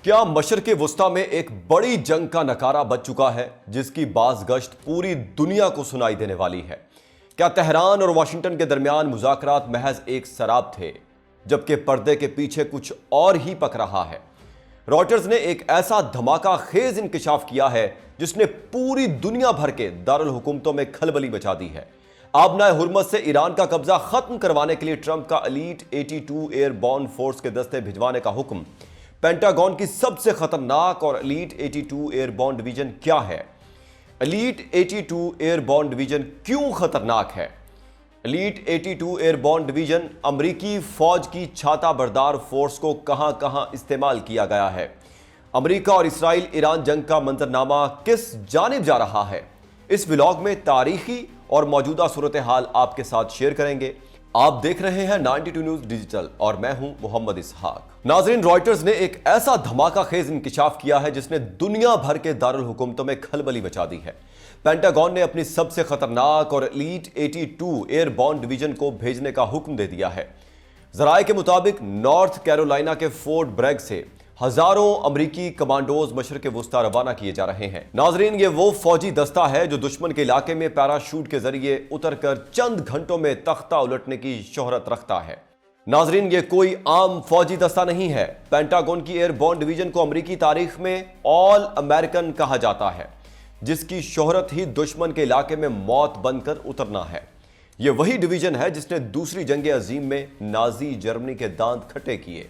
کیا مشرق وسطی میں ایک بڑی جنگ کا نکارہ بج چکا ہے جس کی باز گشت پوری دنیا کو سنائی دینے والی ہے؟ کیا تہران اور واشنگٹن کے درمیان مذاکرات محض ایک سراب تھے جبکہ پردے کے پیچھے کچھ اور ہی پک رہا ہے؟ رائٹرز نے ایک ایسا دھماکہ خیز انکشاف کیا ہے جس نے پوری دنیا بھر کے دارالحکومتوں میں کھلبلی مچا دی ہے۔ آبنائے ہرمز سے ایران کا قبضہ ختم کروانے کے لیے ٹرمپ کا ایلیٹ 82 ایئر بورن فورس کے دستے بھجوانے کا حکم۔ پینٹاگون کی سب سے خطرناک اور ایلیٹ 82 ایئر بورن ڈویژن کیا ہے؟ ایلیٹ 82 ایئر بورن ڈویژن کیوں خطرناک ہے؟ ایلیٹ 82 ایئر بورن ڈویژن امریکی فوج کی چھاتا بردار فورس کو کہاں کہاں استعمال کیا گیا ہے؟ امریکہ اور اسرائیل ایران جنگ کا منظرنامہ کس جانب جا رہا ہے؟ اس ولاگ میں تاریخی اور موجودہ صورتحال آپ کے ساتھ شیئر کریں گے۔ آپ دیکھ رہے ہیں 92 نیوز ڈیجیٹل اور میں ہوں محمد اسحاق۔ ناظرین، رائٹرز نے ایک ایسا دھماکہ خیز انکشاف کیا ہے جس نے دنیا بھر کے دارالحکومتوں میں کھلبلی مچا دی ہے۔ پینٹاگون نے اپنی سب سے خطرناک اور ایلیٹ 82 ایئر بورن ڈویژن کو بھیجنے کا حکم دے دیا ہے۔ ذرائع کے مطابق نارتھ کیرولائنا کے فورٹ بریگ سے ہزاروں امریکی کمانڈوز مشرق وسطی روانہ کیے جا رہے ہیں۔ ناظرین، یہ وہ فوجی دستہ ہے جو دشمن کے علاقے میں پیراشوٹ کے ذریعے اتر کر چند گھنٹوں میں تختہ الٹنے کی شہرت رکھتا ہے۔ ناظرین، یہ کوئی عام فوجی دستہ نہیں ہے۔ پینٹاگون کی ایئر بورن ڈویژن کو امریکی تاریخ میں آل امریکن کہا جاتا ہے، جس کی شہرت ہی دشمن کے علاقے میں موت بن کر اترنا ہے۔ یہ وہی ڈویژن ہے جس نے دوسری جنگ عظیم میں نازی جرمنی کے دانت کھٹے کیے۔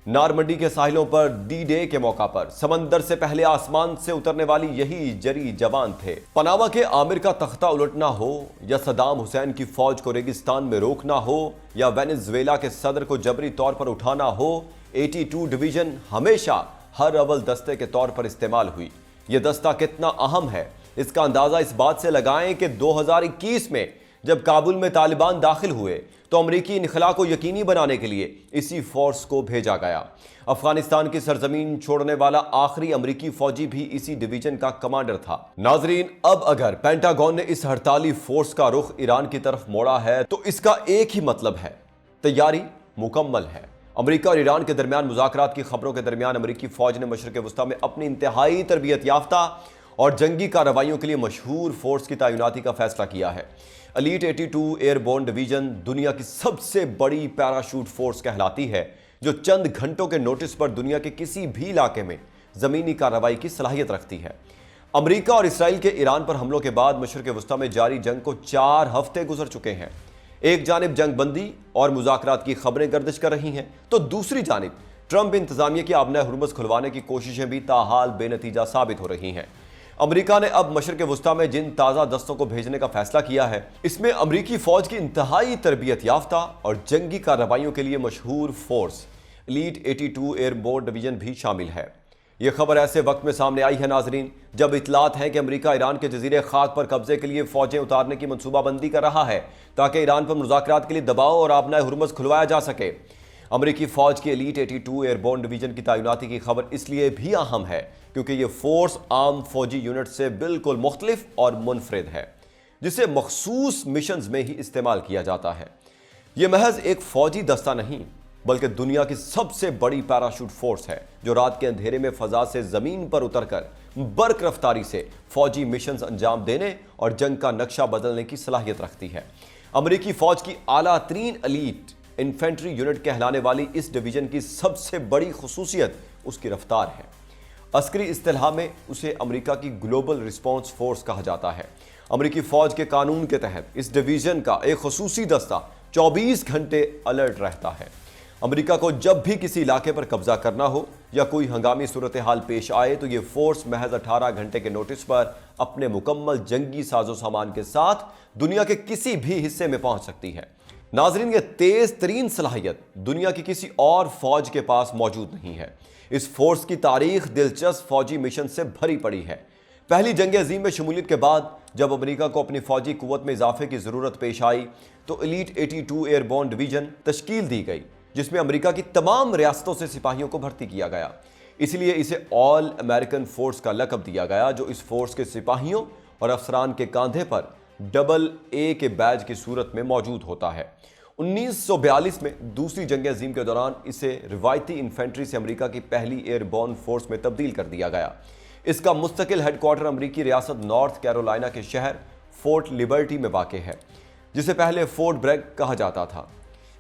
نارمنڈی کے ساحلوں پر ڈی ڈے کے موقع پر سمندر سے پہلے آسمان سے اترنے والی یہی جری جوان تھے۔ پاناما کے آمر کا تختہ الٹنا ہو یا صدام حسین کی فوج کو ریگستان میں روکنا ہو یا وینزویلا کے صدر کو جبری طور پر اٹھانا ہو، 82 ڈویژن ہمیشہ ہر اول دستے کے طور پر استعمال ہوئی۔ یہ دستہ کتنا اہم ہے اس کا اندازہ اس بات سے لگائیں کہ 2021 میں جب کابل میں طالبان داخل ہوئے تو امریکی انخلا کو یقینی بنانے کے لیے اسی فورس کو بھیجا گیا۔ افغانستان کی سرزمین چھوڑنے والا آخری امریکی فوجی بھی اسی ڈویژن کا کمانڈر تھا۔ ناظرین، اب اگر پینٹاگون نے اس ہڑتالی فورس کا رخ ایران کی طرف موڑا ہے تو اس کا ایک ہی مطلب ہے: تیاری مکمل ہے۔ امریکہ اور ایران کے درمیان مذاکرات کی خبروں کے درمیان امریکی فوج نے مشرق وسطی میں اپنی انتہائی تربیت یافتہ اور جنگی کارروائیوں کے لیے مشہور فورس کی تعیناتی کا فیصلہ کیا ہے۔ ایلیٹ 82 ایئر بورن ڈویژن دنیا کی سب سے بڑی پیراشوٹ فورس کہلاتی ہے، جو چند گھنٹوں کے نوٹس پر دنیا کے کسی بھی علاقے میں زمینی کارروائی کی صلاحیت رکھتی ہے۔ امریکہ اور اسرائیل کے ایران پر حملوں کے بعد مشرق وسطی میں جاری جنگ کو 4 ہفتے گزر چکے ہیں۔ ایک جانب جنگ بندی اور مذاکرات کی خبریں گردش کر رہی ہیں تو دوسری جانب ٹرمپ انتظامیہ کی آبنائے ہرمز کھلوانے کی کوششیں بھی تاحال بے نتیجہ ثابت ہو رہی ہیں۔ امریکہ نے اب مشرق وسطی میں جن تازہ دستوں کو بھیجنے کا فیصلہ کیا ہے، اس میں امریکی فوج کی انتہائی تربیت یافتہ اور جنگی کارروائیوں کے لیے مشہور force elite 82 airborne division بھی شامل ہے۔ یہ خبر ایسے وقت میں سامنے آئی ہے ناظرین جب اطلاعات ہیں کہ امریکہ ایران کے جزیرے خاک پر قبضے کے لیے فوجیں اتارنے کی منصوبہ بندی کر رہا ہے تاکہ ایران پر مذاکرات کے لیے دباؤ اور آبنائے ہرمز کھلوایا جا سکے۔ امریکی فوج کی ایلیٹ 82 ایئر بورن ڈویژن کی تعیناتی کی خبر اس لیے بھی اہم ہے کیونکہ یہ فورس عام فوجی یونٹ سے بالکل مختلف اور منفرد ہے، جسے مخصوص مشنز میں ہی استعمال کیا جاتا ہے۔ یہ محض ایک فوجی دستہ نہیں بلکہ دنیا کی سب سے بڑی پیراشوٹ فورس ہے جو رات کے اندھیرے میں فضا سے زمین پر اتر کر برق رفتاری سے فوجی مشنز انجام دینے اور جنگ کا نقشہ بدلنے کی صلاحیت رکھتی ہے۔ امریکی فوج کی اعلیٰ ترین ایلیٹ انفینٹری یونٹ کہلانے والی اس ڈویژن کی سب سے بڑی خصوصیت اس کی رفتار ہے۔ عسکری اصطلاح میں اسے امریکہ کی گلوبل رسپانس فورس کہا جاتا ہے۔ امریکی فوج کے قانون کے تحت اس ڈویژن کا ایک خصوصی دستہ 24 گھنٹے الرٹ رہتا ہے۔ امریکہ کو جب بھی کسی علاقے پر قبضہ کرنا ہو یا کوئی ہنگامی صورتحال پیش آئے تو یہ فورس محض 18 گھنٹے کے نوٹس پر اپنے مکمل جنگی ساز و سامان کے ساتھ دنیا کے کسی بھی حصے میں پہنچ سکتی ہے۔ ناظرین، یہ تیز ترین صلاحیت دنیا کی کسی اور فوج کے پاس موجود نہیں ہے۔ اس فورس کی تاریخ دلچسپ فوجی مشن سے بھری پڑی ہے۔ پہلی جنگ عظیم میں شمولیت کے بعد جب امریکہ کو اپنی فوجی قوت میں اضافے کی ضرورت پیش آئی تو ایلیٹ 82 ایئر بورن ڈویژن تشکیل دی گئی جس میں امریکہ کی تمام ریاستوں سے سپاہیوں کو بھرتی کیا گیا۔ اس لیے اسے آل امریکن فورس کا لقب دیا گیا، جو اس فورس کے سپاہیوں اور افسران کے کاندھے پر AA کے بیج کی صورت میں موجود ہوتا ہے۔ 1942 میں دوسری جنگ عظیم کے دوران اسے روایتی انفینٹری سے امریکہ کی پہلی ایئر بورن فورس میں تبدیل کر دیا گیا۔ اس کا مستقل ہیڈ کوارٹر امریکی ریاست نارتھ کیرولائنا کے شہر فورٹ لبرٹی میں واقع ہے، جسے پہلے فورٹ بریگ کہا جاتا تھا۔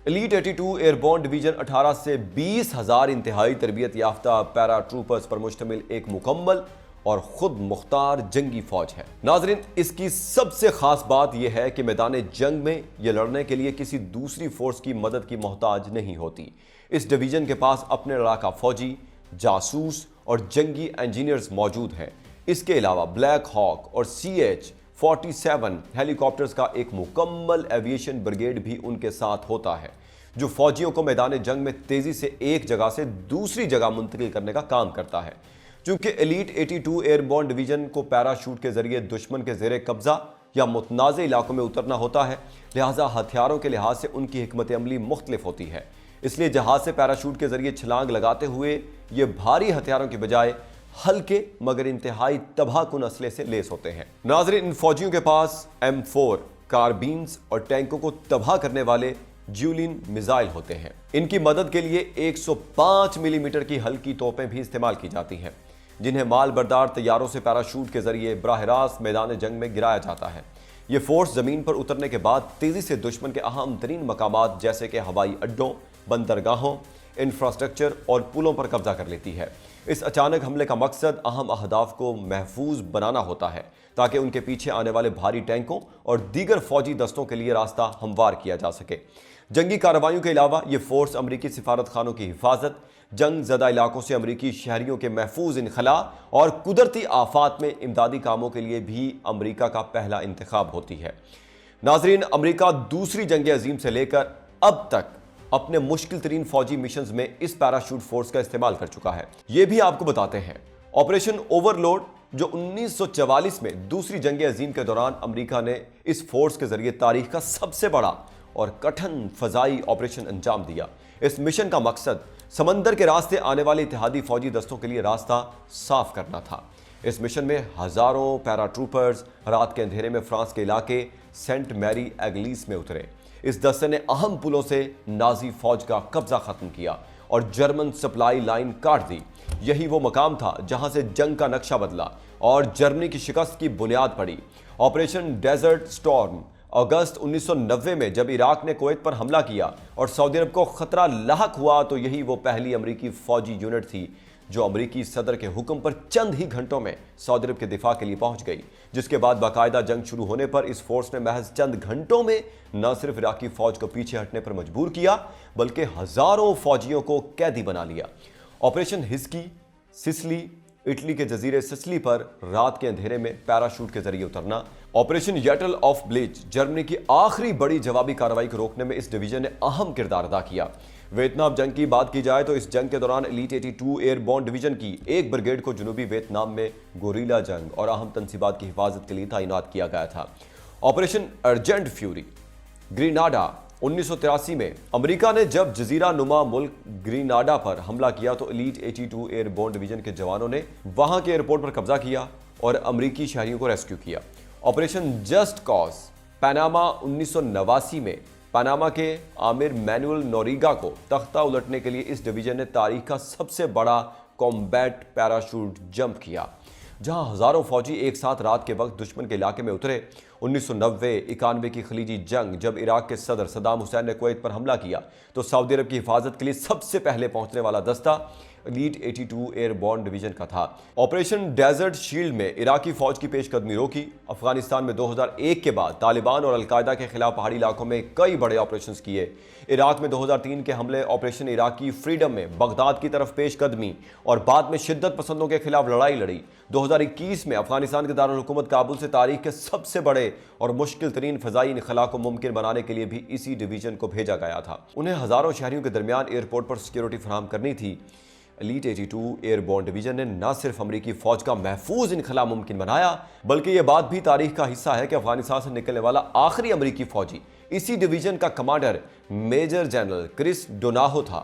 ایلیٹ 82 ایئر بورن ڈویژن 18 سے 20 ہزار انتہائی تربیت یافتہ پیرا ٹروپرز پر مشتمل ایک مکمل اور خود مختار جنگی فوج ہے۔ ناظرین، اس کی سب سے خاص بات یہ ہے کہ میدان جنگ میں یہ لڑنے کے لیے کسی دوسری فورس کی مدد کی محتاج نہیں ہوتی۔ اس ڈویژن کے پاس اپنے لڑاکا فوجی، جاسوس اور جنگی انجینئرز موجود ہیں۔ اس کے علاوہ بلیک ہاک اور CH-47 ہیلی کاپٹرز کا ایک مکمل ایویشن بریگیڈ بھی ان کے ساتھ ہوتا ہے، جو فوجیوں کو میدان جنگ میں تیزی سے ایک جگہ سے دوسری جگہ منتقل کرنے کا کام کرتا ہے۔ چونکہ ایلیٹ 82 ایئر بورن ڈویژن کو پیراشوٹ کے ذریعے دشمن کے زیر قبضہ یا متنازع علاقوں میں اترنا ہوتا ہے، لہٰذا ہتھیاروں کے لحاظ سے ان کی حکمت عملی مختلف ہوتی ہے۔ اس لیے جہاز سے پیراشوٹ کے ذریعے چھلانگ لگاتے ہوئے یہ بھاری ہتھیاروں کی بجائے ہلکے مگر انتہائی تباہ کن اسلحے سے لیس ہوتے ہیں۔ ناظرین، ان فوجیوں کے پاس M4 کاربینز اور ٹینکوں کو تباہ کرنے والے جیولین میزائل ہوتے ہیں۔ ان کی مدد کے لیے 105 ملی میٹر کی ہلکی توپیں بھی استعمال کی جاتی ہیں، جنہیں مال بردار طیاروں سے پیراشوٹ کے ذریعے براہ راست میدان جنگ میں گرایا جاتا ہے۔ یہ فورس زمین پر اترنے کے بعد تیزی سے دشمن کے اہم ترین مقامات جیسے کہ ہوائی اڈوں، بندرگاہوں، انفراسٹرکچر اور پلوں پر قبضہ کر لیتی ہے۔ اس اچانک حملے کا مقصد اہم اہداف کو محفوظ بنانا ہوتا ہے تاکہ ان کے پیچھے آنے والے بھاری ٹینکوں اور دیگر فوجی دستوں کے لیے راستہ ہموار کیا جا سکے۔ جنگی کارروائیوں کے علاوہ یہ فورس امریکی سفارت خانوں کی حفاظت، جنگ زدہ علاقوں سے امریکی شہریوں کے محفوظ انخلاء اور قدرتی آفات میں امدادی کاموں کے لیے بھی امریکہ کا پہلا انتخاب ہوتی ہے۔ ناظرین، امریکہ دوسری جنگ عظیم سے لے کر اب تک اپنے مشکل ترین فوجی مشنز میں اس پیراشوٹ فورس کا استعمال کر چکا ہے۔ یہ بھی آپ کو بتاتے ہیں، آپریشن اوور لوڈ، جو 1944 میں دوسری جنگ عظیم کے دوران امریکہ نے اس فورس کے ذریعے تاریخ کا سب سے بڑا اور کٹھن فضائی آپریشن انجام دیا۔ اس مشن کا مقصد سمندر کے راستے آنے والے اتحادی فوجی دستوں کے لیے راستہ صاف کرنا تھا۔ اس مشن میں ہزاروں پیرا ٹروپرز رات کے اندھیرے میں فرانس کے علاقے سینٹ میری ایگلیس میں اترے۔ اس دستے نے اہم پلوں سے نازی فوج کا قبضہ ختم کیا اور جرمن سپلائی لائن کاٹ دی۔ یہی وہ مقام تھا جہاں سے جنگ کا نقشہ بدلا اور جرمنی کی شکست کی بنیاد پڑی۔ آپریشن ڈیزرٹ سٹارم اگست 1990 میں جب عراق نے کویت پر حملہ کیا اور سعودی عرب کو خطرہ لاحق ہوا، تو یہی وہ پہلی امریکی فوجی یونٹ تھی جو امریکی صدر کے حکم پر چند ہی گھنٹوں میں سعودی عرب کے دفاع کے لیے پہنچ گئی، جس کے بعد باقاعدہ جنگ شروع ہونے پر اس فورس نے محض چند گھنٹوں میں نہ صرف عراقی فوج کو پیچھے ہٹنے پر مجبور کیا بلکہ ہزاروں فوجیوں کو قیدی بنا لیا۔ آپریشن ہسکی، سسلی، اٹلی کے جزیرے سسلی پر رات کے اندھیرے میں پیراشوٹ کے ذریعے اترنا۔ آپریشن ییٹل آف بلیچ، جرمنی کی آخری بڑی جوابی کارروائی کو روکنے میں اس ڈویژن نے اہم کردار ادا کیا۔ ویتنام جنگ کی بات کی جائے تو اس جنگ کے دوران ایلیٹ 82 ایئر بورن ڈویژن کی ایک بریگیڈ کو جنوبی ویتنام میں گوریلا جنگ اور اہم تنصیبات کی حفاظت کے لیے تعینات کیا گیا تھا۔ آپریشن ارجنٹ فیوری، گریناڈا، 1983 میں امریکہ نے جب جزیرہ نما ملک گریناڈا پر حملہ کیا تو ایلیٹ 82 ایئر بورن ڈویژن کے جوانوں نے وہاں کے ایئرپورٹ پر قبضہ کیا اور امریکی شہریوں کو ریسکیو کیا۔ آپریشن جسٹ کاز، پاناما، 1989 میں پاناما کے آمر مینوئل نوریگا کو تختہ الٹنے کے لیے اس ڈویژن نے تاریخ کا سب سے بڑا کامبیٹ پیراشوٹ جمپ کیا، جہاں ہزاروں فوجی ایک ساتھ رات کے وقت دشمن کے علاقے میں اترے۔ 1990-91 کی خلیجی جنگ، جب عراق کے صدر صدام حسین نے کویت پر حملہ کیا تو سعودی عرب کی حفاظت کے لیے سب سے پہلے پہنچنے والا دستہ ایلیٹ 82 ایئر بورن ڈویژن کا تھا۔ آپریشن ڈیزرٹ شیلڈ میں عراقی فوج کی پیش قدمی روکی۔ افغانستان میں 2001 کے بعد طالبان اور القاعدہ کے خلاف پہاڑی علاقوں میں کئی بڑے آپریشنز کیے۔ عراق میں 2003 کے حملے، آپریشن عراقی فریڈم میں بغداد کی طرف پیش قدمی اور بعد میں شدت پسندوں کے خلاف لڑائی لڑی۔ 2021 میں افغانستان کے دارالحکومت کابل سے تاریخ کے سب سے بڑے اور مشکل ترین فضائی انخلاء کو ممکن بنانے کے لیے بھی اسی ڈویژن کو بھیجا گیا تھا۔ انہیں ہزاروں شہریوں کے درمیان ایئرپورٹ پر سیکیورٹی فراہم کرنی تھی۔ ایلیٹ 82 ایئر بورن ڈویژن نے نہ صرف امریکی فوج کا محفوظ انخلاء ممکن بنایا بلکہ یہ بات بھی تاریخ کا حصہ ہے کہ افغانستان سے نکلنے والا آخری امریکی فوجی اسی ڈویژن کا کمانڈر میجر جنرل کرس ڈوناہو تھا۔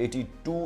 82